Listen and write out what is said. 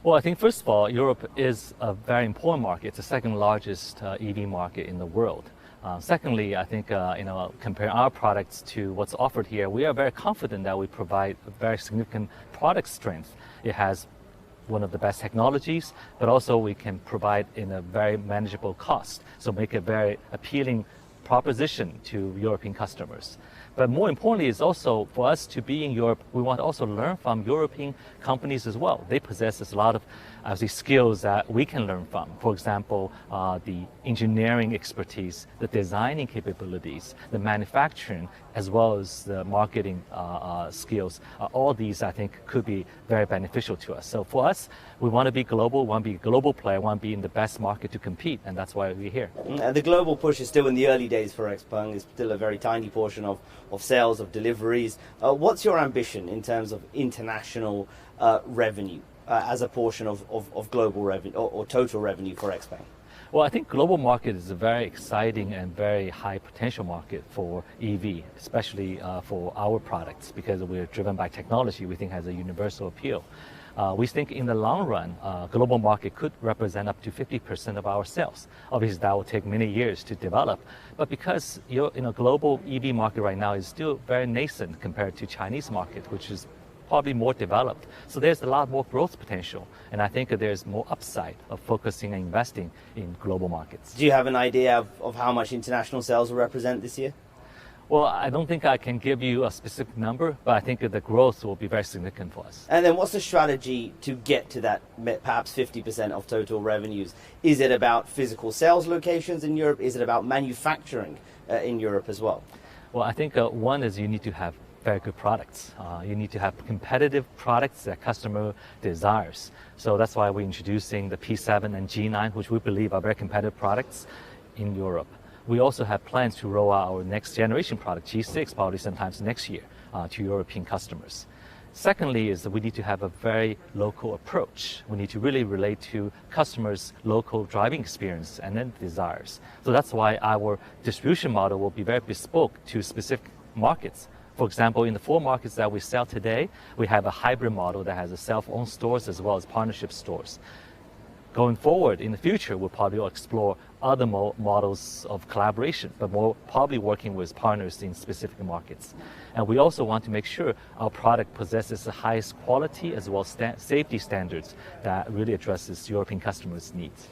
Well, I think first of all, Europe is a very important market. It's the second largest EV market in the world. Secondly, I think comparing our products to what's offered here, we are very confident that we provide a very significant product strength. It has one of the best technologies, but also we can provide in a very manageable cost, so make a very appealing proposition to European customers. But more importantly, is also for us to be in Europe, we want to also learn from European companies as well. They possess a lot of skills that we can learn from. For example, the engineering expertise, the designing capabilities, the manufacturing, as well as the marketing skills. All these, I think, could be very beneficial to us. So for us, we want to be global, want to be a global player, want to be in the best market to compete, and that's why we're here. The global push is still in the early days for Xpeng. It's still a very tiny portion of sales, of deliveries. What's your ambition in terms of international revenue as a portion of global revenue or total revenue for Xpeng? Well, I think global market is a very exciting and very high potential market for EV, especially for our products, because we're driven by technology we think has a universal appeal. We think in the long run, global market could represent up to 50% of our sales. Obviously, that will take many years to develop. But because global EV market right now is still very nascent compared to Chinese market, which is probably more developed. So there's a lot more growth potential. And I think there's more upside of focusing and investing in global markets. Do you have an idea of how much international sales will represent this year? Well, I don't think I can give you a specific number, but I think that the growth will be very significant for us. And then what's the strategy to get to that perhaps 50% of total revenues? Is it about physical sales locations in Europe? Is it about manufacturing in Europe as well? Well, I think one is you need to have very good products. You need to have competitive products that customer desires. So that's why we're introducing the P7 and G9, which we believe are very competitive products in Europe. We also have plans to roll out our next generation product, G6, probably sometimes next year, to European customers. Secondly is that we need to have a very local approach. We need to really relate to customers' local driving experience and then desires. So that's why our distribution model will be very bespoke to specific markets. For example, in the 4 markets that we sell today, we have a hybrid model that has a self-owned stores as well as partnership stores. Going forward in the future, we'll probably explore other models of collaboration, but more probably working with partners in specific markets. And we also want to make sure our product possesses the highest quality as well as safety standards that really addresses European customers' needs.